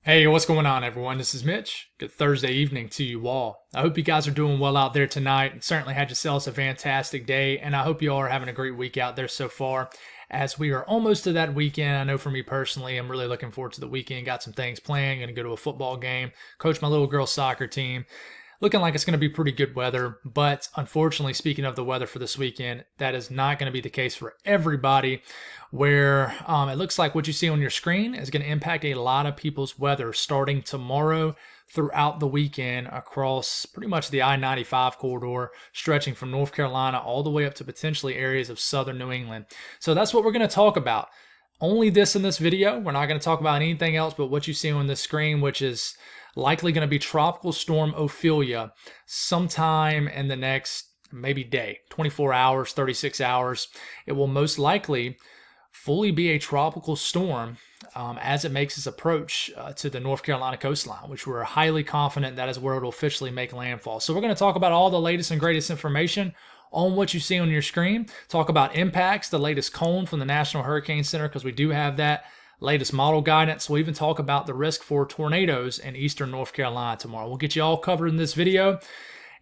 Hey, what's going on, everyone? This is Mitch. Good Thursday evening to you all. I hope you guys are doing well out there tonight and certainly had yourselves a fantastic day. And I hope you all are having a great week out there so far as we are almost to that weekend. I know for me personally, I'm really looking forward to the weekend. Got some things planned. Going to go to a football game, coach my little girls' soccer team. Looking like it's going to be pretty good weather, but unfortunately, speaking of the weather for this weekend, that is not going to be the case for everybody. Where it looks like what you see on your screen is going to impact a lot of people's weather starting tomorrow throughout the weekend across pretty much the I-95 corridor, stretching from North Carolina all the way up to potentially areas of southern New England. So that's what we're going to talk about. Only this in this video. We're not going to talk about anything else but what you see on the screen, which is likely going to be Tropical Storm Ophelia sometime in the next maybe day, 24 hours, 36 hours. It will most likely fully be a tropical storm as it makes its approach to the North Carolina coastline, which we're highly confident that is where it will officially make landfall. So we're going to talk about all the latest and greatest information on what you see on your screen, talk about impacts, the latest cone from the National Hurricane Center, because we do have that, latest model guidance. We'll even talk about the risk for tornadoes in eastern North Carolina tomorrow. We'll get you all covered in this video,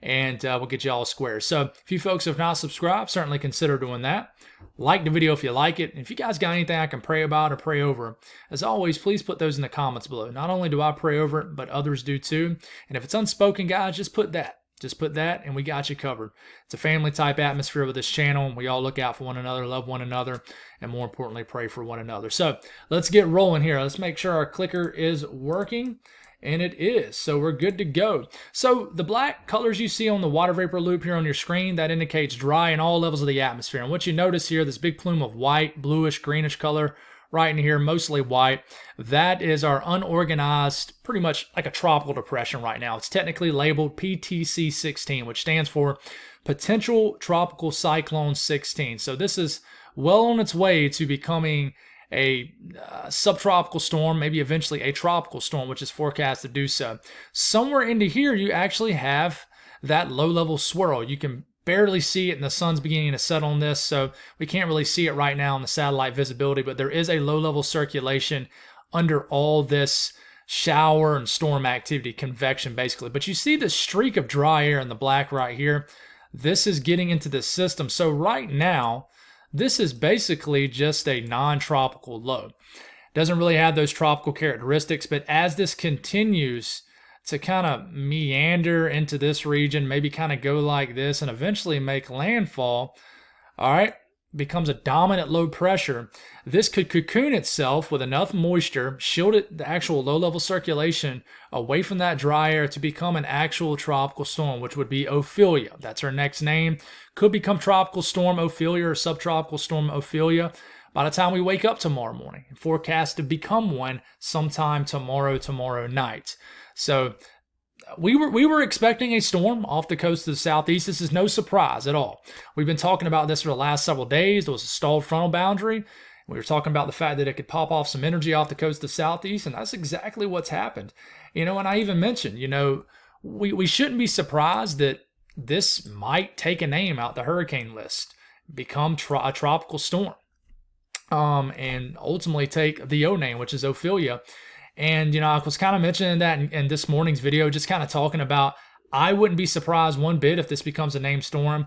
and we'll get you all square. So if you folks have not subscribed, certainly consider doing that. Like the video if you like it. And if you guys got anything I can pray about or pray over, as always, please put those in the comments below. Not only do I pray over it, but others do too. And if it's unspoken, guys, just put that. Just put that and we got you covered. It's a family type atmosphere with this channel, and we all look out for one another, love one another, and more importantly, pray for one another. So let's get rolling here. Let's make sure our clicker is working. And it is, so we're good to go. So the black colors you see on the water vapor loop here on your screen, that indicates dry in all levels of the atmosphere. And what you notice here, this big plume of white, bluish, greenish color right in here, mostly white, that is our unorganized, pretty much like a tropical depression right now. It's technically labeled PTC-16, which stands for Potential Tropical Cyclone 16. So this is well on its way to becoming a subtropical storm, maybe eventually a tropical storm, which is forecast to do so. Somewhere into here, you actually have that low-level swirl. You can barely see it, and the sun's beginning to set on this, so we can't really see it right now in the satellite visibility, but there is a low-level circulation under all this shower and storm activity, convection basically. But you see the streak of dry air in the black right here. This is getting into the system. So right now, this is basically just a non-tropical low. Doesn't really have those tropical characteristics, but as this continues to kind of meander into this region, maybe kind of go like this and eventually make landfall, all right, becomes a dominant low pressure. This could cocoon itself with enough moisture, shield it, the actual low-level circulation away from that dry air to become an actual tropical storm, which would be Ophelia. That's her next name. Could become Tropical Storm Ophelia or Subtropical Storm Ophelia by the time we wake up tomorrow morning. Forecast to become one sometime tomorrow night. So we were expecting a storm off the coast of the southeast. This is no surprise at all. We've been talking about this for the last several days. There was a stalled frontal boundary. We were talking about the fact that it could pop off some energy off the coast of the southeast, and that's exactly what's happened. And I even mentioned, we shouldn't be surprised that this might take a name out the hurricane list, become a tropical storm, and ultimately take the O name, which is Ophelia. And, I was kind of mentioning that in this morning's video, just kind of talking about, I wouldn't be surprised one bit if this becomes a named storm.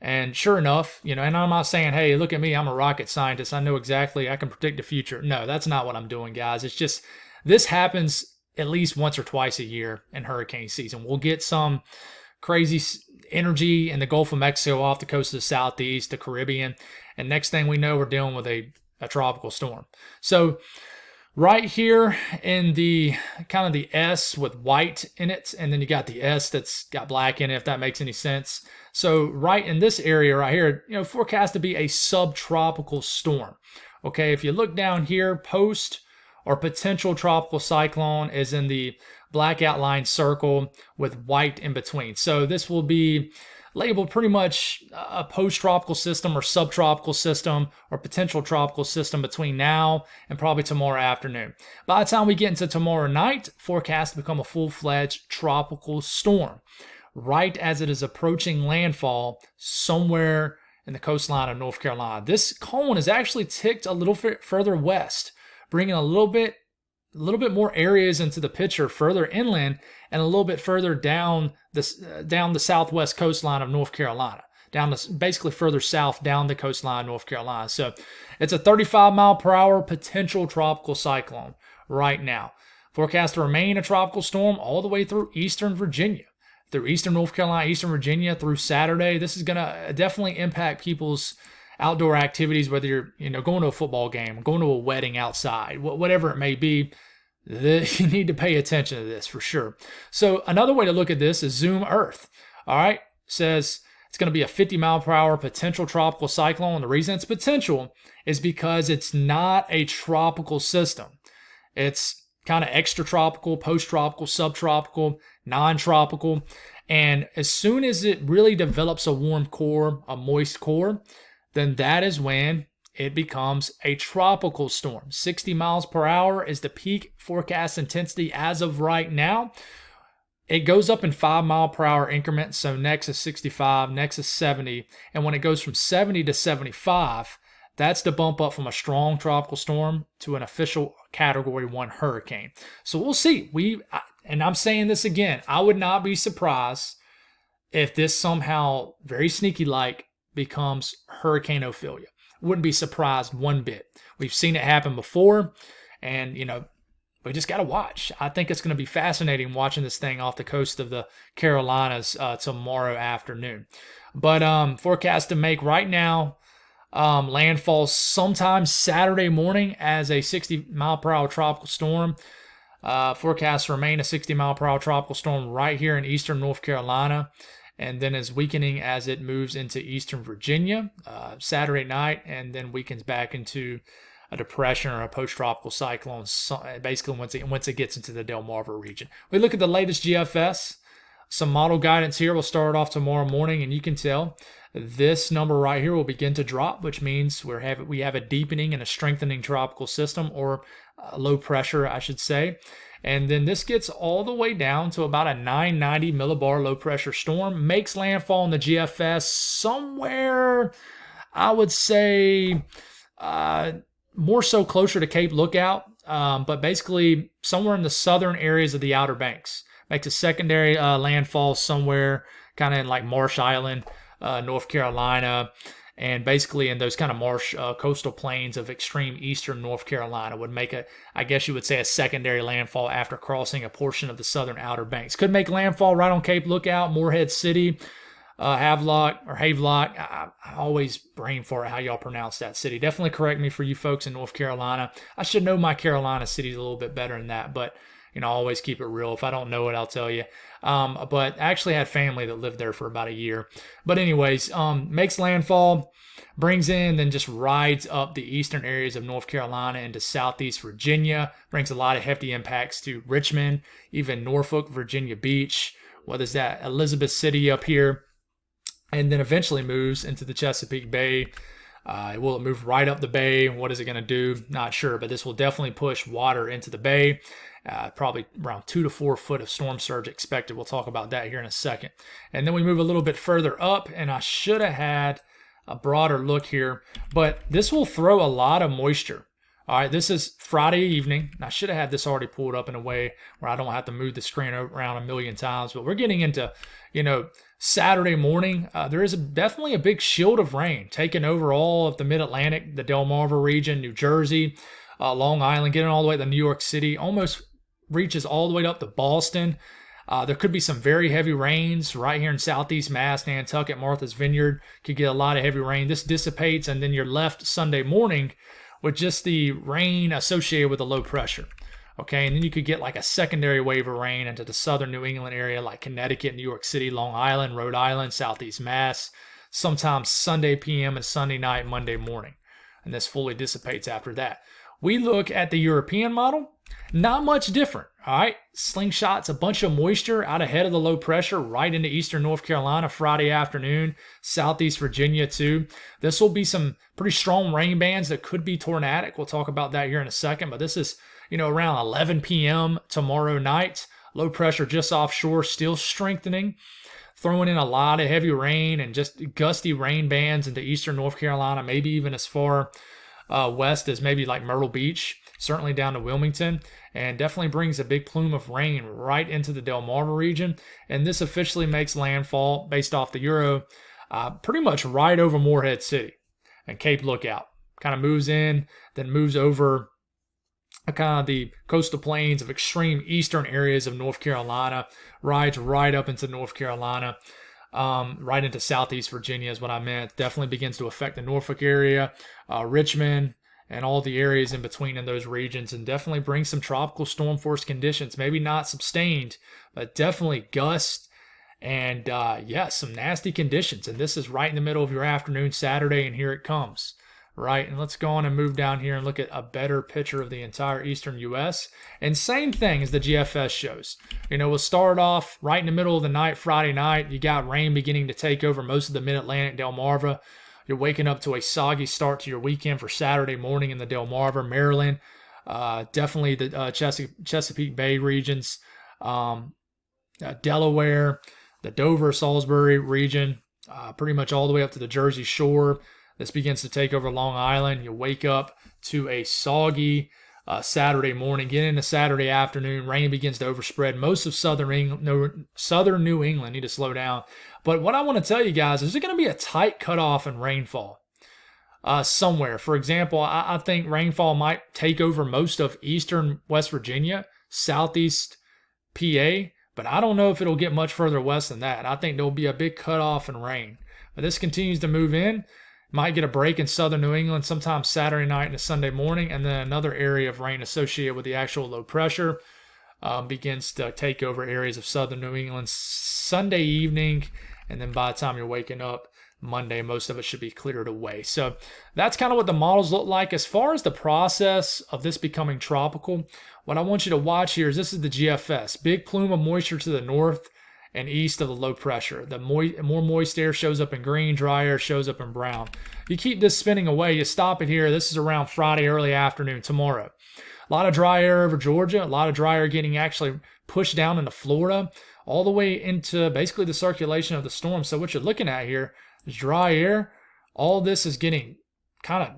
And sure enough, and I'm not saying, hey, look at me, I'm a rocket scientist, I know exactly, I can predict the future. No, that's not what I'm doing, guys. It's just, this happens at least once or twice a year in hurricane season. We'll get some crazy energy in the Gulf of Mexico off the coast of the southeast, the Caribbean, and next thing we know, we're dealing with a tropical storm. So right here in the kind of the S with white in it, and then you got the S that's got black in it, if that makes any sense. So right in this area right here, forecast to be a subtropical storm. Okay, if you look down here, post or potential tropical cyclone is in the black outline circle with white in between. So this will be labeled pretty much a post-tropical system or subtropical system or potential tropical system between now and probably tomorrow afternoon. By the time we get into tomorrow night, forecast to become a full-fledged tropical storm, right as it is approaching landfall somewhere in the coastline of North Carolina. This cone is actually ticked a little bit further west, bringing a little bit little bit more areas into the picture further inland and a little bit further down the southwest coastline of North Carolina, basically further south down the coastline of North Carolina. So it's a 35 mile per hour potential tropical cyclone right now. Forecast to remain a tropical storm all the way through eastern Virginia, through eastern North Carolina, eastern Virginia through Saturday. This is going to definitely impact people's outdoor activities, whether you're going to a football game, going to a wedding outside, whatever it may be. You need to pay attention to this for sure. So another way to look at this is Zoom Earth. All right, says it's going to be a 50 mile per hour potential tropical cyclone. And the reason it's potential is because it's not a tropical system. It's kind of extratropical, post-tropical, subtropical, non-tropical. And as soon as it really develops a warm core, a moist core, then that is when it becomes a tropical storm. 60 miles per hour is the peak forecast intensity as of right now. It goes up in 5 mile per hour increments. So next is 65, next is 70. And when it goes from 70 to 75, that's the bump up from a strong tropical storm to an official Category 1 hurricane. So we'll see. And I'm saying this again, I would not be surprised if this somehow, very sneaky-like, becomes Hurricane Ophelia. Wouldn't be surprised one bit. We've seen it happen before, and we just got to watch. I think it's going to be fascinating watching this thing off the coast of the Carolinas tomorrow afternoon. But forecast to make right now landfall sometime Saturday morning as a 60 mile per hour tropical storm. Forecast to remain a 60 mile per hour tropical storm right here in eastern North Carolina, and then is weakening as it moves into eastern Virginia Saturday night, and then weakens back into a depression or a post-tropical cyclone, basically once it gets into the Delmarva region. We look at the latest GFS. Some model guidance here. We'll start off tomorrow morning, and you can tell this number right here will begin to drop, which means we have a deepening and a strengthening tropical system, or low pressure, I should say. And then this gets all the way down to about a 990 millibar low pressure storm, makes landfall in the GFS somewhere, I would say, more so closer to Cape Lookout, but basically somewhere in the southern areas of the Outer Banks. Makes a secondary landfall somewhere kind of in like Marsh Island, North Carolina, and basically in those kind of marsh coastal plains of extreme eastern North Carolina would make I guess you would say, a secondary landfall after crossing a portion of the southern Outer Banks. Could make landfall right on Cape Lookout, Morehead City, Havelock. I always brain for how y'all pronounce that city. Definitely correct me for you folks in North Carolina. I should know my Carolina cities a little bit better than that, but I always keep it real. If I don't know it, I'll tell you. But I actually had family that lived there for about a year. But anyways, makes landfall, brings in, then just rides up the eastern areas of North Carolina into southeast Virginia, brings a lot of hefty impacts to Richmond, even Norfolk, Virginia Beach. What is that? Elizabeth City up here. And then eventually moves into the Chesapeake Bay. Will it move right up the bay? What is it going to do? Not sure, but this will definitely push water into the bay. Probably around 2 to 4 foot of storm surge expected. We'll talk about that here in a second. And then we move a little bit further up, and I should have had a broader look here, but this will throw a lot of moisture. All right, this is Friday evening. I should have had this already pulled up in a way where I don't have to move the screen around a million times, but we're getting into, Saturday morning. There is definitely a big shield of rain taking over all of the Mid-Atlantic, the Delmarva region, New Jersey, Long Island, getting all the way to New York City, almost reaches all the way up to Boston. There could be some very heavy rains right here in southeast Mass, Nantucket, Martha's Vineyard. Could get a lot of heavy rain. This dissipates, and then you're left Sunday morning with just the rain associated with the low pressure. Okay, and then you could get like a secondary wave of rain into the southern New England area like Connecticut, New York City, Long Island, Rhode Island, southeast Mass, sometimes Sunday p.m. and Sunday night, Monday morning. And this fully dissipates after that. We look at the European model, not much different, all right? Slingshots a bunch of moisture out ahead of the low pressure right into eastern North Carolina Friday afternoon, southeast Virginia too. This will be some pretty strong rain bands that could be tornadic. We'll talk about that here in a second, but this is, around 11 p.m. tomorrow night. Low pressure just offshore, still strengthening, throwing in a lot of heavy rain and just gusty rain bands into eastern North Carolina, maybe even as far west as maybe like Myrtle Beach, certainly down to Wilmington, and definitely brings a big plume of rain right into the Delmarva region. And this officially makes landfall based off the Euro pretty much right over Morehead City and Cape Lookout. Kind of moves in, then moves over kind of the coastal plains of extreme eastern areas of North Carolina, rides right up into North Carolina, right into southeast Virginia is what I meant. Definitely begins to affect the Norfolk area, Richmond, and all the areas in between in those regions, and definitely brings some tropical storm force conditions. Maybe not sustained, but definitely gusts and some nasty conditions. And this is right in the middle of your afternoon Saturday, and here it comes. Right, and let's go on and move down here and look at a better picture of the entire eastern U.S. And same thing as the GFS shows. We'll start off right in the middle of the night, Friday night. You got rain beginning to take over most of the mid-Atlantic Delmarva. You're waking up to a soggy start to your weekend for Saturday morning in the Delmarva, Maryland. Definitely the Chesapeake Bay regions, Delaware, the Dover, Salisbury region, pretty much all the way up to the Jersey Shore. This begins to take over Long Island. You wake up to a soggy Saturday morning. Get into Saturday afternoon. Rain begins to overspread most of southern New England. Need to slow down. But what I want to tell you guys is there's going to be a tight cutoff in rainfall somewhere. For example, I think rainfall might take over most of eastern West Virginia, southeast PA, but I don't know if it'll get much further west than that. I think there'll be a big cutoff in rain. But this continues to move in. Might get a break in southern New England sometime Saturday night and a Sunday morning, and then another area of rain associated with the actual low pressure begins to take over areas of southern New England Sunday evening, and then by the time you're waking up Monday, most of it should be cleared away. So that's kind of what the models look like. As far as the process of this becoming tropical, what I want you to watch here is this is the GFS. Big plume of moisture to the north and east of the low pressure. The more moist air shows up in green, dry air shows up in brown. You keep this spinning away, you stop it here. This is around Friday early afternoon tomorrow. A lot of dry air over Georgia, a lot of dry air getting actually pushed down into Florida, all the way into basically the circulation of the storm. So what you're looking at here is dry air. All this is getting kind of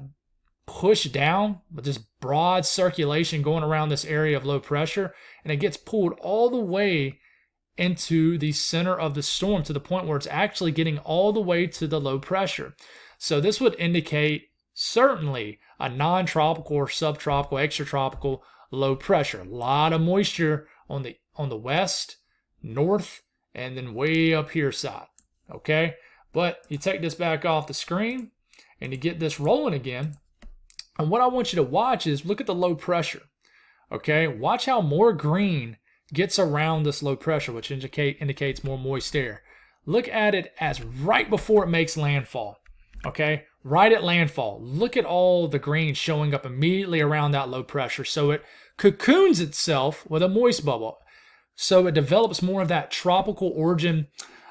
pushed down with this broad circulation going around this area of low pressure, and it gets pulled all the way into the center of the storm to the point where it's actually getting all the way to the low pressure. So this would indicate certainly a non-tropical or subtropical, extratropical low pressure. A lot of moisture on the west, north, and then way up here side. Okay, but you take this back off the screen and you get this rolling again. And what I want you to watch is look at the low pressure. Okay, watch how more green gets around this low pressure, which indicates more moist air. Look at it as right before it makes landfall. Okay, right at landfall. Look at all the green showing up immediately around that low pressure. So it cocoons itself with a moist bubble. So it develops more of that tropical origin,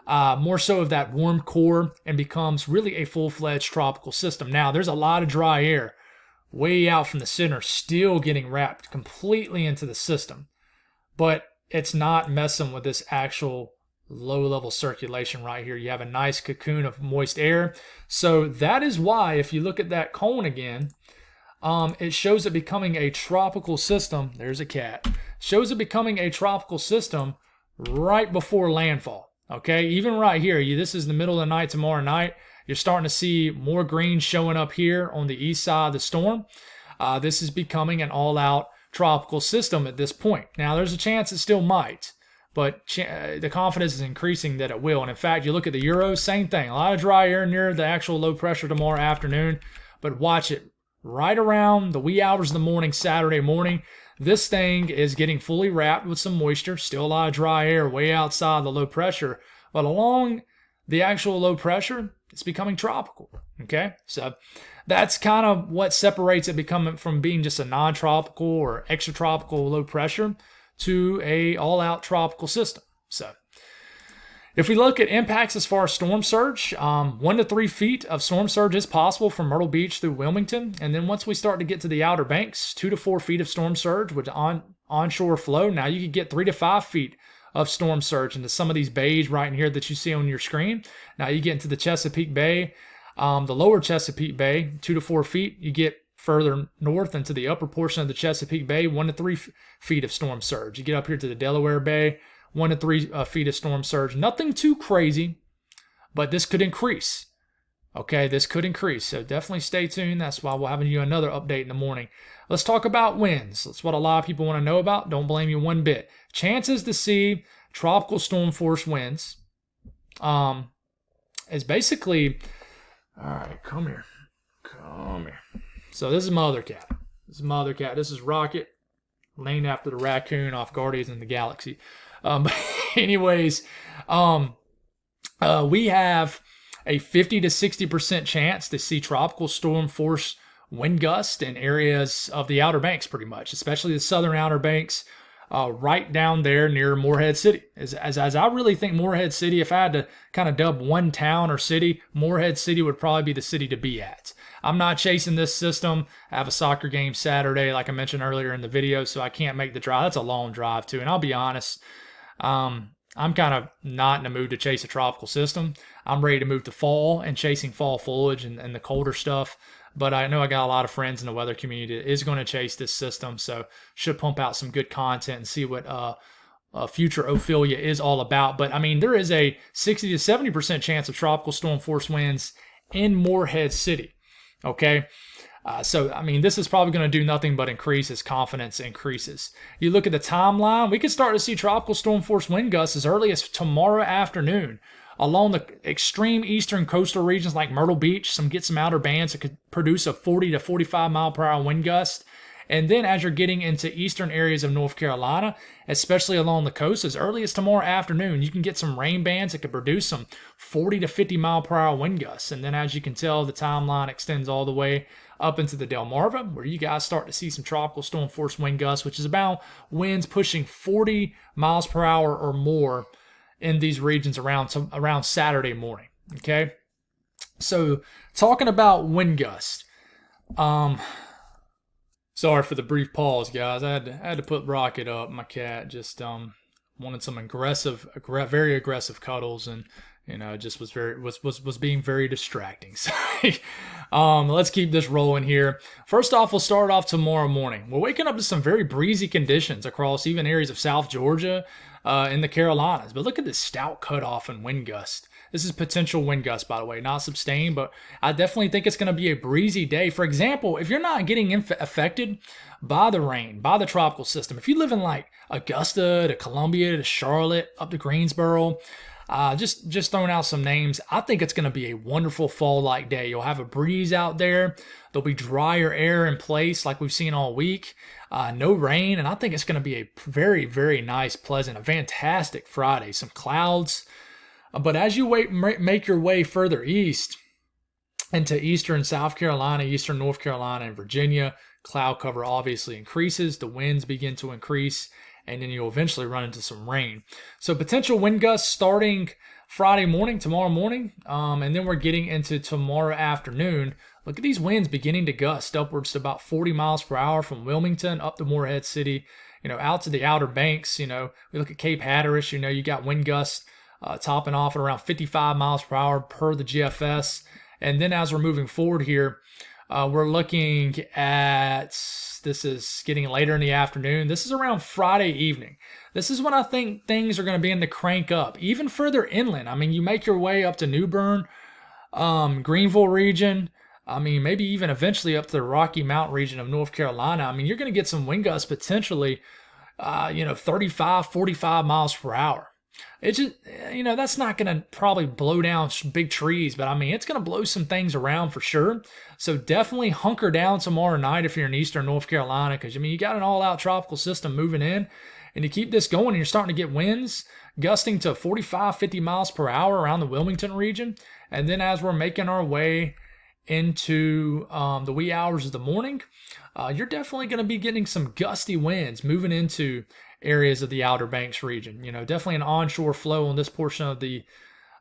more so of that warm core, and becomes really a full-fledged tropical system. Now, there's a lot of dry air way out from the center still getting wrapped completely into the system. But it's not messing with this actual low-level circulation right here. You have a nice cocoon of moist air. So that is why, if you look at that cone again, it shows it becoming a tropical system. There's a cat. Shows it becoming a tropical system right before landfall. Okay, even right here, this is the middle of the night tomorrow night. You're starting to see more green showing up here on the east side of the storm. This is becoming an all-out tropical system at this point. Now, there's a chance it still might, but the confidence is increasing that it will. And in fact, you look at the Euros, same thing. A lot of dry air near the actual low pressure tomorrow afternoon, but watch it right around the wee hours of the morning, Saturday morning. This thing is getting fully wrapped with some moisture. Still a lot of dry air way outside the low pressure, but along the actual low pressure, it's becoming tropical. Okay, so that's kind of what separates it becoming from being just a non-tropical or extratropical low pressure to a all-out tropical system. So if we look at impacts as far as storm surge, 1 to 3 feet of storm surge is possible from Myrtle Beach through Wilmington. And then once we start to get to the Outer Banks, 2 to 4 feet of storm surge with onshore flow. Now you could get 3 to 5 feet of storm surge into some of these bays right in here that you see on your screen. Now you get into the Chesapeake Bay, the lower Chesapeake Bay, 2 to 4 feet. You get further north into the upper portion of the Chesapeake Bay, 1 to 3 feet of storm surge. You get up here to the Delaware Bay, 1 to 3 feet of storm surge. Nothing too crazy, but this could increase. Okay, this could increase, so definitely stay tuned. That's why we'll have you another update in the morning. Let's talk about winds. That's what a lot of people want to know about. Don't blame you one bit. Chances to see tropical storm force winds is basically, all right, come here. So this is my other cat. This is Rocket, named after the raccoon off Guardians of the Galaxy. But anyways, we have a 50 to 60% chance to see tropical storm force wind gusts in areas of the Outer Banks, pretty much, especially the southern Outer Banks, right down there near Morehead City. As I really think Morehead City, if I had to kind of dub one town or city, Morehead City would probably be the city to be at. I'm not chasing this system. I have a soccer game Saturday, like I mentioned earlier in the video, so I can't make the drive. That's a long drive, too. And I'll be honest, I'm kind of not in the mood to chase a tropical system. I'm ready to move to fall and chasing fall foliage and the colder stuff. But I know I got a lot of friends in the weather community that is going to chase this system, so should pump out some good content and see what future Ophelia is all about. But, I mean, there is a 60 to 70% chance of tropical storm force winds in Morehead City. Okay? So, I mean, this is probably going to do nothing but increase as confidence increases. You look at the timeline, we could start to see tropical storm force wind gusts as early as tomorrow afternoon. Along the extreme eastern coastal regions like Myrtle Beach, get some outer bands that could produce a 40 to 45 mile per hour wind gust. And then as you're getting into eastern areas of North Carolina, especially along the coast, as early as tomorrow afternoon, you can get some rain bands that could produce some 40 to 50 mile per hour wind gusts. And then as you can tell, the timeline extends all the way up into the Delmarva, where you guys start to see some tropical storm force wind gusts, which is about winds pushing 40 miles per hour or more in these regions around Saturday morning. Okay, so talking about wind gusts. Sorry for the brief pause, guys. I had to put Rocket up. My cat just wanted some very aggressive cuddles, and just was being very distracting. So let's keep this rolling here. First off, we'll start off tomorrow morning. We're waking up to some very breezy conditions across even areas of South Georgia, in the Carolinas. But look at this stout cutoff and wind gust. This is potential wind gust, by the way, not sustained, but I definitely think it's going to be a breezy day. For example, if you're not getting affected by the rain, by the tropical system, if you live in like Augusta to Columbia to Charlotte up to Greensboro, just throwing out some names, I think it's going to be a wonderful fall-like day. You'll have a breeze out there. There'll be drier air in place like we've seen all week. No rain, and I think it's going to be a very, very nice, pleasant, a fantastic Friday. Some clouds. But as you make your way further east into eastern South Carolina, eastern North Carolina, and Virginia, cloud cover obviously increases. The winds begin to increase, and then you'll eventually run into some rain. So potential wind gusts starting Friday morning, tomorrow morning, and then we're getting into tomorrow afternoon. Look at these winds beginning to gust upwards to about 40 miles per hour from Wilmington up to Morehead City, out to the Outer Banks. We look at Cape Hatteras, you got wind gusts topping off at around 55 miles per hour per the GFS. And then as we're moving forward here, we're looking at, this is getting later in the afternoon. This is around Friday evening. This is when I think things are going to begin to crank up, even further inland. I mean, you make your way up to New Bern, Greenville region, maybe even eventually up to the Rocky Mountain region of North Carolina. You're going to get some wind gusts potentially, 35, 45 miles per hour. It's just, that's not going to probably blow down big trees, but it's going to blow some things around for sure. So definitely hunker down tomorrow night if you're in eastern North Carolina, because, you got an all-out tropical system moving in, and you keep this going, and you're starting to get winds gusting to 45, 50 miles per hour around the Wilmington region. And then as we're making our way into the wee hours of the morning, you're definitely going to be getting some gusty winds moving into areas of the Outer Banks region. Definitely an onshore flow on this portion of the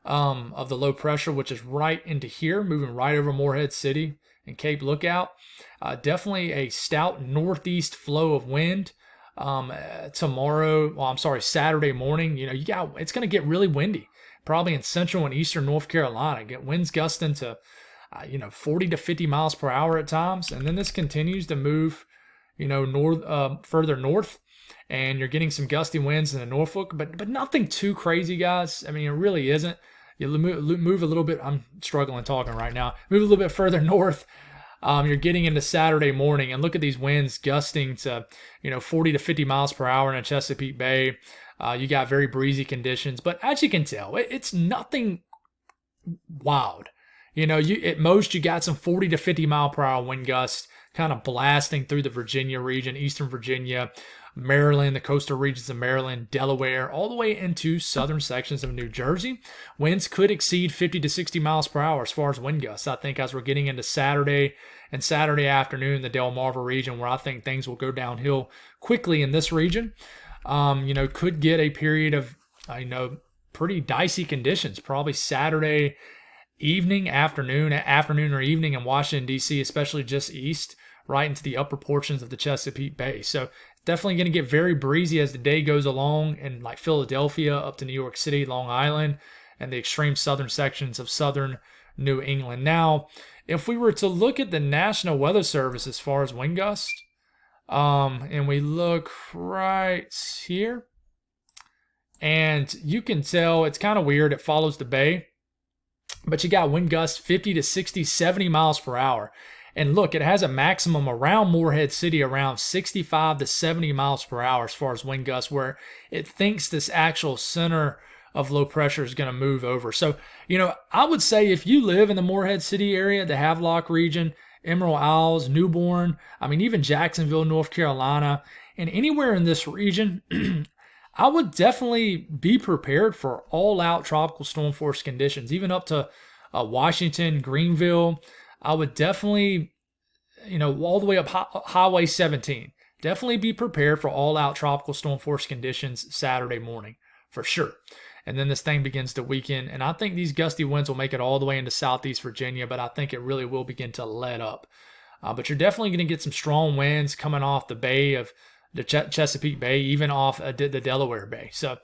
low pressure, which is right into here, moving right over Morehead City and Cape Lookout. Definitely a stout northeast flow of wind Saturday morning. It's going to get really windy, probably in central and eastern North Carolina. Get winds gusting to 40 to 50 miles per hour at times. And then this continues to move, further north, and you're getting some gusty winds in the Norfolk, but nothing too crazy, guys. I mean, it really isn't. You move a little bit. I'm struggling talking right now. Move a little bit further north. You're getting into Saturday morning, and look at these winds gusting to, 40 to 50 miles per hour in Chesapeake Bay. You got very breezy conditions, but as you can tell, it's nothing wild. At most you got some 40 to 50 mile per hour wind gusts kind of blasting through the Virginia region, Eastern Virginia, Maryland, the coastal regions of Maryland, Delaware, all the way into southern sections of New Jersey. Winds could exceed 50 to 60 miles per hour as far as wind gusts. I think as we're getting into Saturday and Saturday afternoon, the Delmarva region, where I think things will go downhill quickly in this region, could get a period of, pretty dicey conditions, probably Saturday afternoon or evening in Washington, D.C., especially just east, right into the upper portions of the Chesapeake Bay. So definitely going to get very breezy as the day goes along in like Philadelphia up to New York City, Long Island, and the extreme southern sections of southern New England. Now, if we were to look at the National Weather Service as far as wind gusts, and we look right here, and you can tell it's kind of weird. It follows the bay, but you got wind gusts 50 to 60, 70 miles per hour. And look, it has a maximum around Morehead City around 65 to 70 miles per hour as far as wind gusts, where it thinks this actual center of low pressure is going to move over. So, I would say if you live in the Morehead City area, the Havelock region, Emerald Isles, Newborn, even Jacksonville, North Carolina, and anywhere in this region, I would definitely be prepared for all-out tropical storm force conditions, even up to Washington, Greenville. I would definitely, all the way up Highway 17. Definitely be prepared for all-out tropical storm force conditions Saturday morning, for sure. And then this thing begins to weaken, and I think these gusty winds will make it all the way into southeast Virginia, but I think it really will begin to let up. But you're definitely going to get some strong winds coming off the bay of the Chesapeake Bay, even off the Delaware Bay. So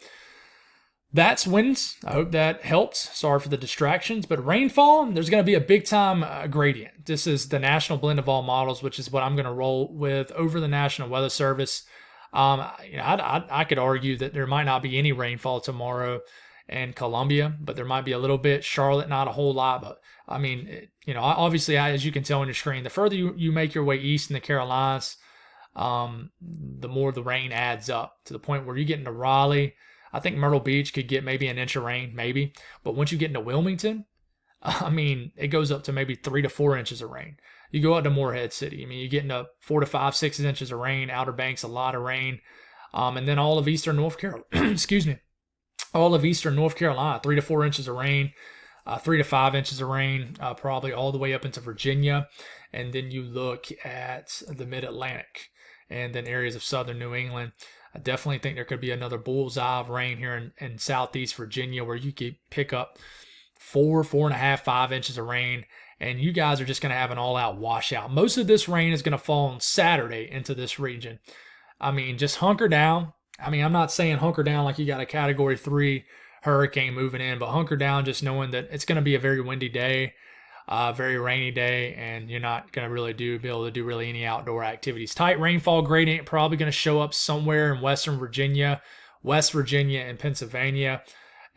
that's winds. I hope that helps. Sorry for the distractions. But rainfall, there's going to be a big-time gradient. This is the national blend of all models, which is what I'm going to roll with over the National Weather Service. I could argue that there might not be any rainfall tomorrow in Columbia, but there might be a little bit. Charlotte, not a whole lot. But, obviously, as you can tell on your screen, the further you make your way east in the Carolinas, the more the rain adds up to the point where you get into Raleigh. I think Myrtle Beach could get maybe an inch of rain, maybe. But once you get into Wilmington, it goes up to maybe 3 to 4 inches of rain. You go out to Morehead City. You get into 4 to 5, 6 inches of rain. Outer Banks, a lot of rain. And then all of eastern North Carolina, all of eastern North Carolina, 3 to 4 inches of rain, 3 to 5 inches of rain, probably all the way up into Virginia. And then you look at the Mid-Atlantic and then areas of southern New England. I definitely think there could be another bullseye of rain here in southeast Virginia where you could pick up 4.5, 5 inches of rain, and you guys are just going to have an all-out washout. Most of this rain is going to fall on Saturday into this region. Just hunker down. I'm not saying hunker down like you got a Category 3 hurricane moving in, but hunker down just knowing that it's going to be a very windy day, very rainy day, and you're not going to really be able to do really any outdoor activities. Tight rainfall gradient probably going to show up somewhere in western Virginia, West Virginia, and Pennsylvania.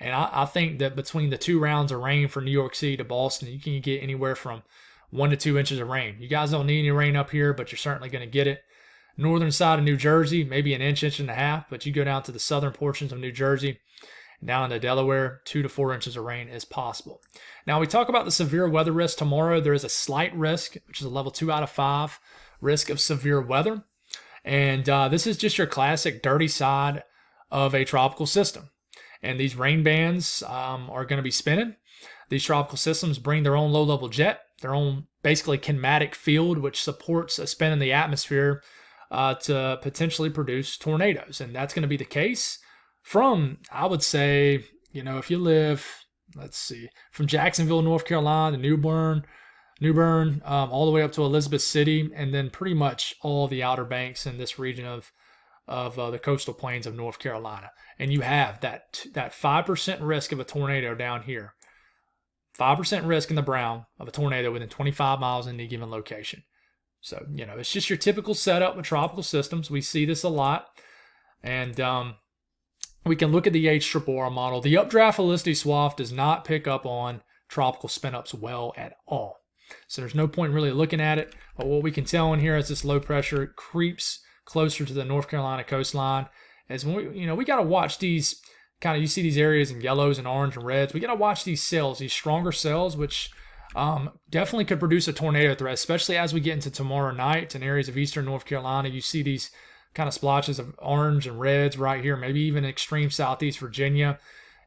And I think that between the 2 rounds of rain from New York City to Boston, you can get anywhere from 1 to 2 inches of rain. You guys don't need any rain up here, but you're certainly going to get it. Northern side of New Jersey, maybe an inch, inch and a half, but you go down to the southern portions of New Jersey, down into Delaware, 2 to 4 inches of rain is possible. Now, we talk about the severe weather risk tomorrow. There is a slight risk, which is a level 2 out of 5 risk of severe weather. And this is just your classic dirty side of a tropical system. And these rain bands are going to be spinning. These tropical systems bring their own low-level jet, their own basically kinematic field, which supports a spin in the atmosphere to potentially produce tornadoes. And that's going to be the case from, I would say, if you live, from Jacksonville, North Carolina to Newbern, all the way up to Elizabeth City, and then pretty much all the Outer Banks in this region of the coastal plains of North Carolina. And you have that 5% risk of a tornado down here. 5% risk in the brown of a tornado within 25 miles in any given location. So, it's just your typical setup with tropical systems. We see this a lot. And we can look at the H-triple-R model. The updraft helicity swath does not pick up on tropical spin-ups well at all. So there's no point really looking at it. But what we can tell in here as this low pressure creeps closer to the North Carolina coastline is when we got to watch these you see these areas in yellows and orange and reds. We got to watch these cells, these stronger cells, which definitely could produce a tornado threat, especially as we get into tomorrow night in areas of eastern North Carolina. You see these kind of splotches of orange and reds right here, maybe even extreme southeast Virginia,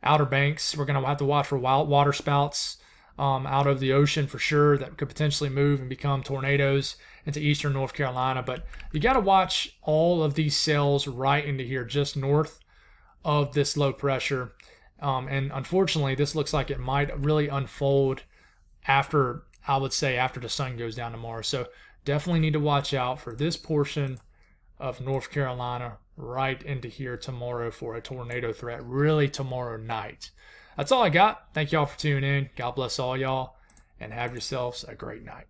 Outer Banks. We're going to have to watch for wild water spouts out of the ocean for sure that could potentially move and become tornadoes into eastern North Carolina. But you got to watch all of these cells right into here, just north of this low pressure. And unfortunately, this looks like it might really unfold after the sun goes down tomorrow. So definitely need to watch out for this portion of North Carolina right into here tomorrow for a tornado threat, really tomorrow night. That's all I got. Thank y'all for tuning in. God bless all y'all, and have yourselves a great night.